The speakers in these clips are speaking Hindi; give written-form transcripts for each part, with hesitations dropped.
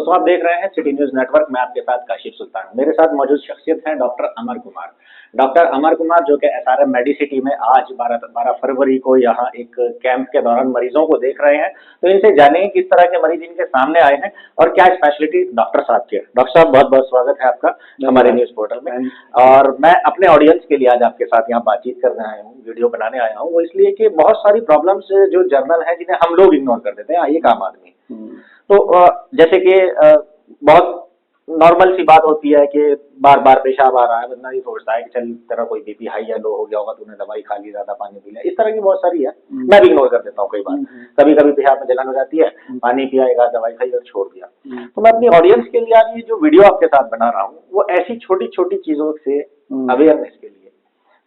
दोस्तों आप देख रहे हैं सिटी न्यूज नेटवर्क में आपके साथ काशिफ सुल्तान। मेरे साथ मौजूद शख्सियत हैं डॉक्टर अमर कुमार। डॉक्टर अमर कुमार जो कि एसआरएम मेडिसिटी में आज 12 फरवरी को यहाँ एक कैंप के दौरान मरीजों को देख रहे हैं। तो इनसे जानेंगे किस तरह के मरीज इनके सामने आए हैं और क्या स्पेशलिटी डॉक्टर साहब की है। डॉक्टर साहब बहुत बहुत स्वागत है आपका हमारे न्यूज पोर्टल में। और मैं अपने ऑडियंस के लिए आज आपके साथ यहाँ बातचीत करने आया हूँ, वीडियो बनाने आया हूँ, वो इसलिए कि बहुत सारी प्रॉब्लम्स जो जर्नल है जिन्हें हम लोग इग्नोर कर देते हैं, एक आम आदमी। तो जैसे कि बहुत नॉर्मल सी बात होती है कि बार बार पेशाब आ रहा है, बंदा ये सोचता है कि चल तेरा कोई बीपी हाई या लो हो गया होगा, तूने दवाई खा ली, ज्यादा पानी पी लिया, इस तरह की बहुत सारी है। मैं भी इग्नोर कर देता हूँ कई बार। कभी कभी पेशाब में जलन हो जाती है, पानी पिया, एक आध दवाई खाई और छोड़ दिया। तो मैं अपनी ऑडियंस के लिए आज ये जो वीडियो आपके साथ बना रहा हूँ वो ऐसी छोटी छोटी चीजों से अवेयरनेस के लिए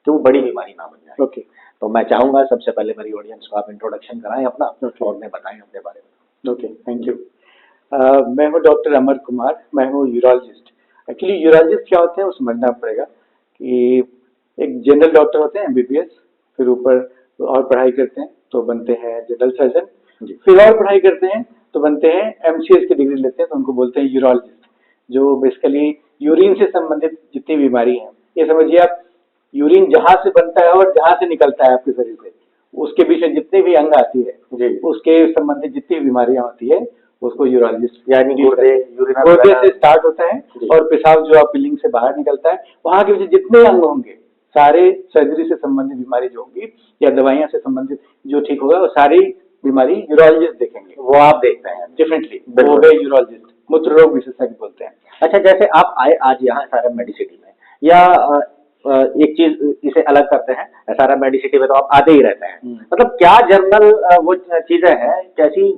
कि वो बड़ी बीमारी ना बन जाए। ओके, तो मैं चाहूंगा सबसे पहले मेरी ऑडियंस को आप इंट्रोडक्शन कराएं अपना और उन्हें बताएं अपने बारे में। Okay, thank you. मैं हूँ डॉक्टर अमर कुमार, मैं हूँ यूरोलॉजिस्ट। एक्चुअली यूरोलॉजिस्ट क्या होते हैं वो समझना पड़ेगा कि एक जनरल डॉक्टर होते हैं एमबीबीएस, फिर ऊपर और पढ़ाई करते हैं तो बनते हैं जनरल सर्जन, फिर और पढ़ाई करते हैं तो बनते हैं एमसीएस की डिग्री लेते हैं तो उनको बोलते हैं यूरोलॉजिस्ट, जो बेसिकली यूरिन से संबंधित जितनी बीमारी हैं, ये समझिए आप, यूरिन जहाँ से बनता है और जहाँ से निकलता है आपके शरीर से, उसके बीच में जितनी भी अंग आती है उसके संबंधित जितनी बीमारियां होती है उसको यूरोलॉजिस्ट, यानी गुर्दे से स्टार्ट होता है और पेशाब जो आप फिलिंग से बाहर निकलता है, वहां के बीच जितने अंग होंगे सारे सर्जरी से संबंधित बीमारी जो होगी या दवाइयां से संबंधित जो ठीक होगा वो सारी बीमारी यूरोलॉजिस्ट देखेंगे, वो आप देखते हैं डिफरेंटली, वो गए यूरोलॉजिस्ट, मूत्र रोग विशेषज्ञ बोलते हैं। अच्छा, जैसे आप आए आज यहाँ एसआरएम मेडिसिटी में, या एक चीज इसे अलग करते हैं, एसआरएम मेडिसिटी में तो आप आते ही रहते हैं, मतलब क्या जर्नल वो चीजें हैं, कैसी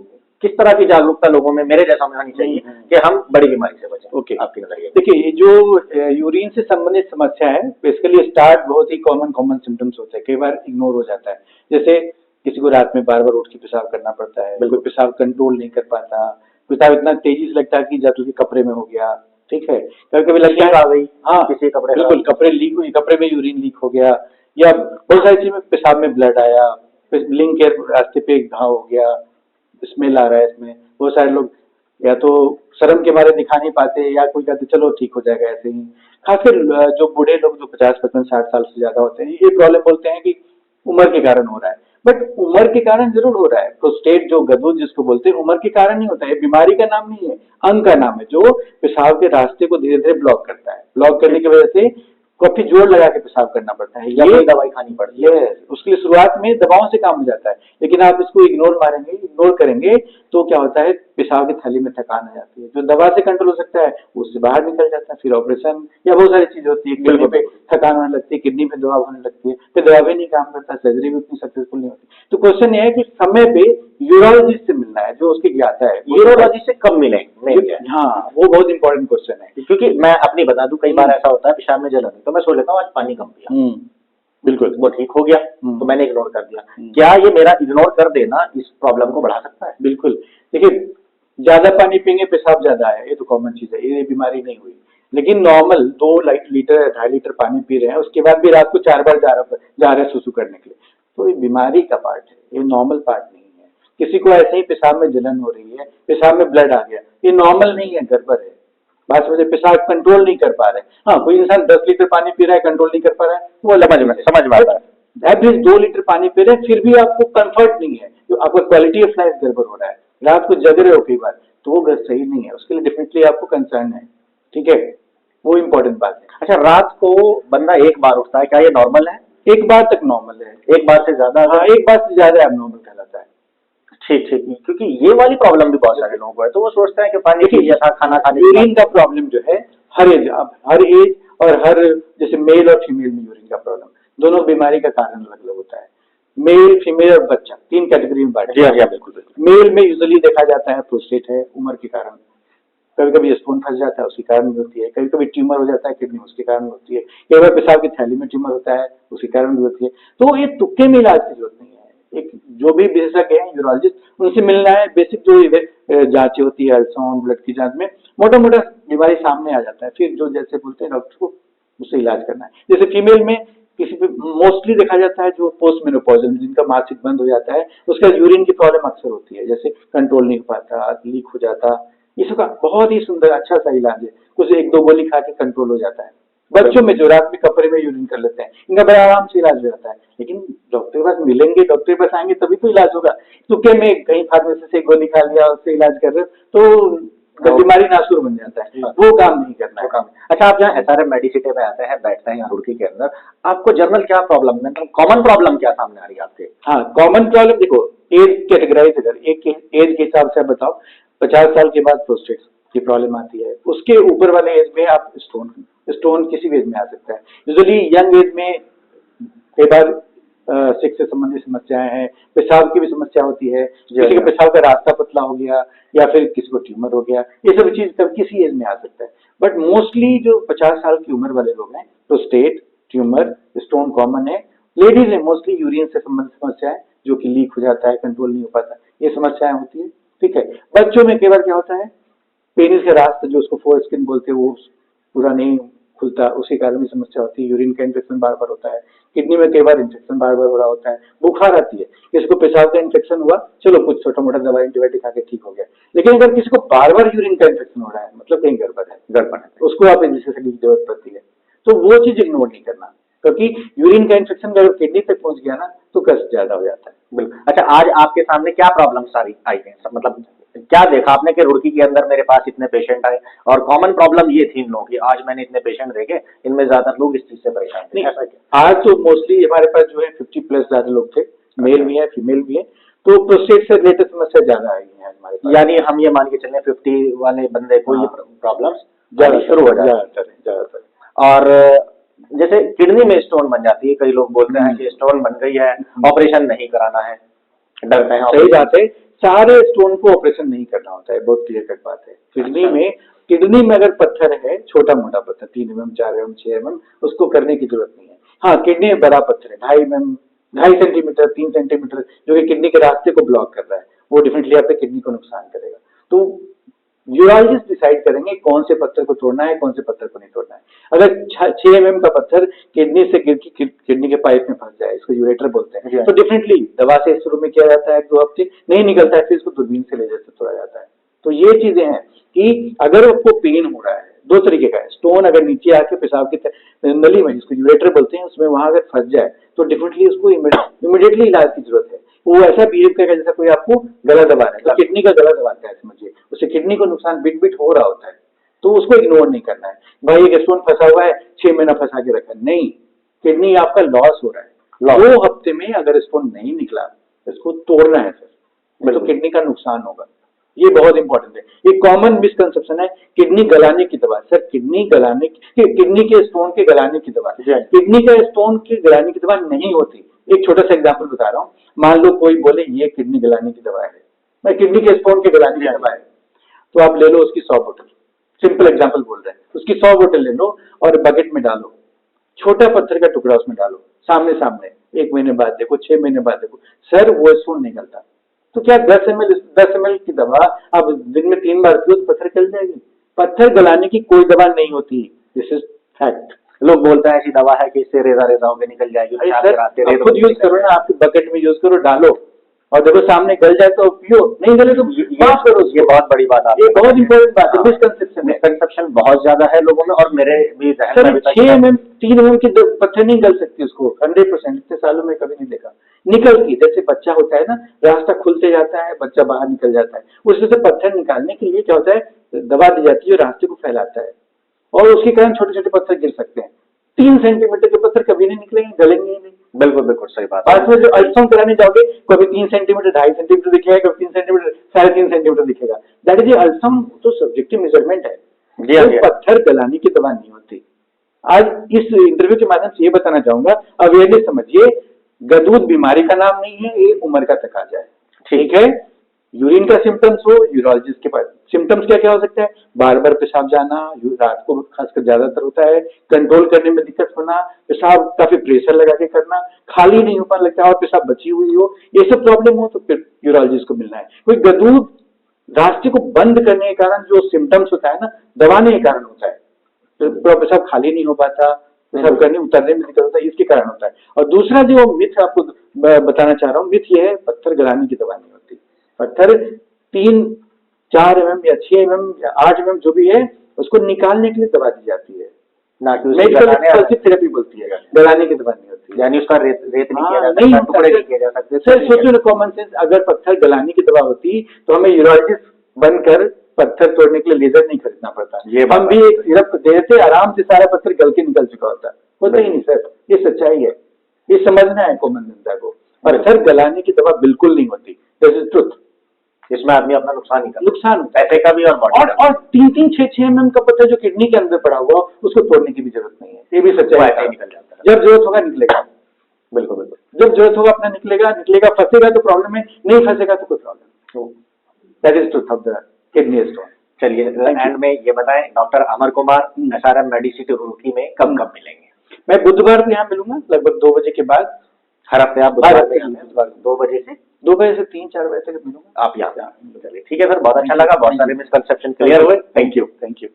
किस तरह की जागरूकता लोगों में मेरे जैसा में होनी चाहिए कि हम बड़ी बीमारी से बचें? ओके, आपकी नजरिए। देखिए, ये जो यूरिन से संबंधित समस्या है बेसिकली स्टार्ट बहुत ही कॉमन सिम्टम्स होते हैं, कई बार इग्नोर हो जाता है। जैसे किसी को रात में बार बार उठ के पेशाब करना पड़ता है, बिल्कुल पेशाब कंट्रोल नहीं कर पाता, पेशाब इतना तेजी से लगता है कि जाते के कपड़े में हो गया, ठीक है, कभी कभी लगता है आ गई, हाँ किसी कपड़े, बिल्कुल कपड़े लीक हुई, कपड़े में यूरिन लीक हो गया, या बहुत सारी चीज में पेशाब में ब्लड आया, लिंग के रास्ते पे घाव हो गया, स्मेल आ रहा है इसमें। बहुत सारे लोग या तो शर्म के मारे दिखा नहीं पाते, या कोई कहते चलो ठीक हो जाएगा ऐसे ही। खासकर जो बूढ़े लोग जो 50, 55, 60 साल से ज्यादा होते हैं, ये प्रॉब्लम बोलते हैं कि उम्र के कारण हो रहा है, बट उम्र के कारण जरूर हो रहा है। प्रोस्टेट जो गदबू जिसको बोलते हैं, उम्र के कारण नहीं होता है, बीमारी का नाम नहीं है, अंग का नाम है जो पेशाब के रास्ते को धीरे धीरे ब्लॉक करता है। ब्लॉक करने की वजह से काफी जोर लगा के पेशाब करना पड़ता है, ये दवाई खानी पड़ती है। उसके लिए शुरुआत में दवाओं से काम हो जाता है, लेकिन आप इसको इग्नोर करेंगे तो क्या होता है, पेशाब की थैली में थकान आ जाती है, जो दवा से कंट्रोल हो सकता है उससे बाहर निकल जाता है, फिर ऑपरेशन या बहुत सारी चीज होती है, किडनी पे थकान होने लगती है, किडनी पे दबाव होने लगती है, फिर दवा भी नहीं काम करता, सर्जरी भी उतनी सक्सेसफुल नहीं होती। तो क्वेश्चन ये है कि समय पे यूरोलॉजिस्ट से मिलना है जो उसकी ज्ञाता है। यूरोलॉजिस्ट से कब मिले? हाँ, वो बहुत इंपॉर्टेंट क्वेश्चन है, क्योंकि मैं अपनी बता दूं, कई बार ऐसा होता है पेशाब में जलन है तो मैं सोच लेता हूँ आज पानी कम पिया, बिल्कुल वो ठीक हो गया तो मैंने इग्नोर कर दिया। क्या ये मेरा इग्नोर कर देना इस प्रॉब्लम को बढ़ा सकता है? बिल्कुल, देखिए, ज्यादा पानी पिएंगे पेशाब ज्यादा आया, ये तो कॉमन चीज है, ये बीमारी नहीं हुई। लेकिन नॉर्मल 2 लीटर 2.5 लीटर पानी पी रहे हैं, उसके बाद भी रात को 4 बार जा रहे हैं सुसु करने के लिए, तो ये बीमारी का पार्ट है, ये नॉर्मल पार्ट नहीं है। किसी को ऐसे ही पेशाब में जलन हो रही है, पेशाब में ब्लड आ गया, ये नॉर्मल नहीं है, गड़बड़ है। बात समझे, पेशाब कंट्रोल नहीं कर पा रहे। हाँ, कोई इंसान 10 लीटर पानी पी रहा है, कंट्रोल नहीं कर पा रहा है, वो समझ में आता है। एवरेज 2 लीटर पानी पी रहे हैं फिर भी आपको कंफर्ट नहीं है, तो आपका क्वालिटी ऑफ लाइफ गड़बड़ हो रहा है, रात को जग रहे हो कई बार, तो वो सही नहीं है, उसके लिए डेफिनेटली आपको कंसर्न है, ठीक है, वो इम्पोर्टेंट बात है। अच्छा, रात को बंदा एक बार उठता है, क्या ये नॉर्मल है? एक बार तक नॉर्मल है, एक बार से ज्यादा? हाँ, एक बार से ज्यादा एबनॉर्मल कहलाता है। ठीक, क्योंकि ये वाली प्रॉब्लम भी बहुत सारे लोगों को है, तो वो सोचते हैं कि पानी पी था, खाना खाने, यूरिन का प्रॉब्लम जो है हर एज और हर, जैसे मेल और फीमेल में यूरिन का प्रॉब्लम, दोनों बीमारी का कारण अलग अलग होता है। मेल, फीमेल और बच्चा 3 कैटेगरी में बांटा है। बिल्कुल। मेल में यूजुअली देखा जाता है प्रोस्टेट है, उम्र के कारण, कभी कभी स्पून फंस जाता है उसके कारण भी होती है, कभी कभी ट्यूमर हो जाता है किडनी, उसके कारण होती है, कई बार पेशाब की थैली में ट्यूमर होता है, उसके कारण भी होती है। तो ये तुक्के में इलाज की जरूरत नहीं है, एक जो भी विशेषज्ञ है यूरोलॉजिस्ट, उनसे मिलना है। बेसिक जो जांचें होती है, अल्ट्रासाउंड, ब्लड की जांच में मोटा मोटा बीमारी सामने आ जाता है, फिर जो जैसे बोलते हैं डॉक्टर को उससे इलाज करना है। जैसे फीमेल में किसी पे मोस्टली देखा जाता है जो पोस्ट मेनोपॉजल, जिनका मासिक बंद हो जाता है, उसका यूरिन की प्रॉब्लम अक्सर होती है, जैसे कंट्रोल नहीं हो पाता, लीक हो जाता, ये सबका बहुत ही सुंदर अच्छा सा इलाज है। कुछ 1-2 गोली खा के कंट्रोल हो जाता है। बच्चों में जो रात में कपड़े में यूरिन कर लेते हैं, इनका बड़ा आराम से इलाज हो जाता है। लेकिन डॉक्टर के पास मिलेंगे, डॉक्टर के पास आएंगे तभी तो इलाज होगा। तुक्के में कहीं फार्मेसी से गोली खा लिया, उससे इलाज कर रहे हो तो बीमारी नासूर बन जाता है। वो काम नहीं करना है। काम। अच्छा, आप जहाँ एसआरएम मेडिसिटी में आते हैं, बैठते हैं यहाँ रुड़की के अंदर, आपको जनरल क्या प्रॉब्लम, मतलब कॉमन प्रॉब्लम क्या सामने आ रही है आपके? हाँ, कॉमन प्रॉब्लम देखो, एज कैटेगराइज अगर एक एज के हिसाब से बताओ, 50 साल के बाद प्रोस्टेट की प्रॉब्लम आती है। उसके ऊपर वाले एज में आप स्टोन किसी भी एज में आ सकता है। यूजुअली यंग एज में कई बार सेक्स से संबंधित समस्याएं हैं, पेशाब की भी समस्या होती है, किसी का पेशाब का रास्ता पतला हो गया या फिर किसी को ट्यूमर हो गया, ये सब चीज तब किसी एज में आ सकता है। बट मोस्टली जो 50 साल की उम्र वाले लोग हैं, प्रोस्टेट, ट्यूमर, स्टोन कॉमन है। लेडीज में मोस्टली यूरिन से संबंधित समस्याएं, जो कि लीक हो जाता है, कंट्रोल नहीं हो पाता, ये समस्याएं होती है। ठीक है। बच्चों में कई बार क्या होता है, पेनिस का रास्ता जो उसको फोर स्किन बोलते हैं वो पूरा नहीं खुलता, उसके कारण भी समस्या होती है। यूरिन का इन्फेक्शन बार बार होता है। किडनी में कई बार इन्फेक्शन बार बार हो रहा होता है। बुखार आती है, इसको पेशाब का इन्फेक्शन हुआ, चलो कुछ छोटा मोटा दवा एंटीबायोटिक खा के ठीक हो गया। लेकिन अगर किसी को बार बार यूरिन का इन्फेक्शन हो रहा है, मतलब कहीं गड़बड़ है, उसको आप एंजियोग्राफी की जरूरत पड़ती है। तो वो चीज इग्नोर नहीं करना, क्योंकि यूरिन का इन्फेक्शन अगर किडनी तक पहुंच गया ना तो कष्ट ज्यादा हो जाता है। बिल्कुल। अच्छा, आज आपके सामने क्या प्रॉब्लम सारी आई है, मतलब क्या देखा आपने कि रुड़की के अंदर मेरे पास इतने पेशेंट आए और कॉमन प्रॉब्लम ये थी इन लोगों की, आज मैंने इतने पेशेंट देखे, इनमें ज्यादातर लोग इस चीज से परेशान थे? नहीं, आज तो मोस्टली हमारे पास जो है 50 प्लस ज्यादा लोग थे, मेल भी है फीमेल भी है, तो प्रोस्टेट से रिलेटेड समस्या ज्यादा आई है हमारे पास। यानी हम ये मान के चले 50 वाले बंदे को ये प्रॉब्लम ज्यादा शुरू हो जाती है। ज्यादातर। और जैसे किडनी में स्टोन बन जाती है, कई लोग बोलते हैं कि स्टोन बन गई है, ऑपरेशन नहीं कराना है, डरते हैं। सही बात है, सारे स्टोन को ऑपरेशन नहीं करना होता है, बहुत क्लियर कट बात है। किडनी में अगर पत्थर है, छोटा मोटा पत्थर 3 mm 4 mm 6 mm, उसको करने की जरूरत नहीं है। हाँ, किडनी में बड़ा पत्थर है 2.5 mm 2.5 सेंटीमीटर 3 सेंटीमीटर, जो कि किडनी के रास्ते को ब्लॉक कर रहा है, वो डेफिनेटली आपके किडनी को नुकसान करेगा। तो यूरोलॉजिस्ट डिसाइड करेंगे कौन से पत्थर को तोड़ना है, कौन से पत्थर को नहीं तोड़ना है। अगर 6 mm का पत्थर किडनी से गिर के किडनी के पाइप में फंस जाए, इसको यूरेटर बोलते हैं, तो डेफिनेटली दवा से शुरू में किया जाता है, 2 हफ्ते नहीं निकलता है, फिर इसको दूरबीन से लेजर से तोड़ा जाता है। तो ये चीजें हैं कि अगर आपको पेन हो रहा है, 2 तरीके का है, स्टोन अगर नीचे आके पेशाब की नली में, जिसको यूरेटर बोलते हैं, उसमें वहां अगर फंस जाए तो डेफिनेटली उसको इमीडिएटली इलाज की जरूरत है। वो ऐसा बिहेव करेगा जैसा कोई आपको गला दबा रहा है, तो किडनी का गला दबाता है समझिए, उससे किडनी को नुकसान बिट हो रहा होता है, तो उसको इग्नोर नहीं करना है। भाई एक स्टोन फंसा हुआ है, 6 महीना फंसा के रखा, नहीं, किडनी आपका लॉस हो रहा है। 2 हफ्ते में अगर स्टोन नहीं निकला, इसको तोड़ना है सर, तो किडनी का नुकसान होगा। ये बहुत इंपॉर्टेंट है। ये कॉमन मिसकंसेप्शन है, किडनी गलाने की दवा। सर, किडनी के स्टोन के गलाने की दवा, किडनी का स्टोन के गलाने की दवा नहीं होती। एक छोटा सा एग्जांपल बता रहा हूँ, मान लो कोई बोले ये किडनी गलाने की दवा है, मैं किडनी के स्टोन के गलाने की दवा है, तो आप ले लो उसकी 100 बोतल, सिंपल एग्जांपल बोल रहे हैं, उसकी 100 बोतल ले लो और बकेट में डालो, छोटा पत्थर का टुकड़ा उसमें डालो, सामने सामने 1 महीने बाद देखो, 6 महीने बाद देखो, सर वो स्टोन निकलता। तो क्या 10 ml की दवा आप दिन में 3 बार पियो तो पत्थर गल जाएगी? पत्थर गलाने की कोई दवा नहीं होती, दिस इज फैक्ट। लोग बोलते हैं ऐसी दवा है कि इससे रेजा होके निकल जाएगी। खुद यूज करो ना, आपके बकेट में यूज करो, डालो और देखो सामने गल जाए तो पियो, नहीं गले तो माफ करो। ये बहुत बड़ी बात है, ये बहुत इंपॉर्टेंट बात है। मिसकंसेप्शन बहुत ज्यादा है लोगों में, और मेरे भी 6 mm 3 mm की पत्थर नहीं गल सकती उसको, 100%। इतने सालों में कभी नहीं देखा निकलती। जैसे बच्चा होता है ना, रास्ता खुलते जाता है, बच्चा बाहर निकल जाता है, उसमें से पत्थर निकालने के लिए क्या होता है, दवा दी जाती है जो रास्ते को फैलाता है, और उसके कारण छोटे छोटे पत्थर गिर सकते हैं। 3 सेंटीमीटर के पत्थर कभी नहीं निकलेंगे, गलेंगे ही नहीं। बिल्कुल बिल्कुल सही बात। बाद में जो अल्ट्रासाउंड कराने जाओगे, कभी 3 सेंटीमीटर 2.5 सेंटीमीटर दिखेगा, कभी 3 सेंटीमीटर 3.5 सेंटीमीटर दिखेगा। दैट इज अल्ट्रासाउंड तो सब्जेक्टिव मेजरमेंट है, तो पत्थर गलाने की दवा नहीं होती। आज इस इंटरव्यू के माध्यम से ये बताना चाहूंगा, अवेयरनेस समझिए, गदूद बीमारी का नाम नहीं है, ये उम्र का तकाजा है। ठीक है, यूरिन का सिम्टम्स हो, यूरोलॉजिस्ट के पास। सिम्टम्स क्या क्या हो सकते हैं? बार बार पेशाब जाना, रात को खासकर ज्यादातर होता है, कंट्रोल करने में दिक्कत होना, पेशाब काफी प्रेशर लगा के करना, खाली नहीं हो पाने लगता है और पेशाब बची हुई हो, ये सब प्रॉब्लम हो तो फिर यूरोलॉजिस्ट को मिलना है। कोई गदूद रास्ते को बंद करने के कारण जो सिम्टम्स होता है ना, दबाने के कारण होता है, तो पेशाब खाली नहीं हो पाता, पेशाब करने उतरने में दिक्कत होता है, इसके कारण होता है। और दूसरा जो मिथ आपको बताना चाह रहा हूँ, मिथ ये है, पत्थर गलाने की दवा नहीं होती। पत्थर 3 4 mm या 6 mm या 8 mm जो भी है, उसको निकालने के लिए दवा दी जाती है। ना कि उसको मेडिकल गलाने एक्सप्लोसिव थेरेपी बोलती है, गलाने की दवा नहीं होती है। यानी उसका रेत नहीं किया हाँ, जा नहीं सकता, होता टुकड़े सर। नहीं किए जा सकते। सर सोचो ना, कॉमन सेंस, अगर पत्थर गलाने की दवा होती तो हमें यूरोलॉजिस्ट बनकर पत्थर तोड़ने के लिए लेजर नहीं खरीदना पड़ता। ये बात हम भी एक सिरप देते, आराम से सारा पत्थर गल के निकल चुका होता ही नहीं सर। ये सच्चाई है, ये समझना है कॉमन जनता को। पत्थर गलाने की दवा बिल्कुल नहीं होती, दिस इज ट्रुथ। इसमें आदमी अपना नुकसान ही कर नुकसान होता है। पैसे का भी और बॉडी का और 3-3, 6-6 mm का पत्थर जो किडनी के अंदर पड़ा हुआ, उसको तोड़ने की भी जरूरत नहीं है। ये भी भी। वो सच्चाई ऐसे ही है। निकल जाता है। जब जरूरत होगा निकलेगा, बिल्कुल बिल्कुल। जब जरूरत होगा अपना निकलेगा, फंसेगा तो प्रॉब्लम है, नहीं फंसेगा तो कोई problem. That is truth of the kidney stone. चलिए एंड में ये बताएं, डॉक्टर अमर कुमार एसआरएम मेडिसिटी रुड़की में कब कब मिलेंगे? मैं बुधवार को यहाँ मिलूंगा लगभग 2 बजे के बाद। हर हफ्ते आप हर बुधवार हफ्ते में आते हैं? बुधवार को। 2 बजे से 2 बजे से 3-4 बजे तक मिलूंगा। आप यहाँ पे चलिए ठीक है सर, बहुत अच्छा लगा, बहुत सारे मिसकंसेप्शन क्लियर हुए। Thank you. Thank you.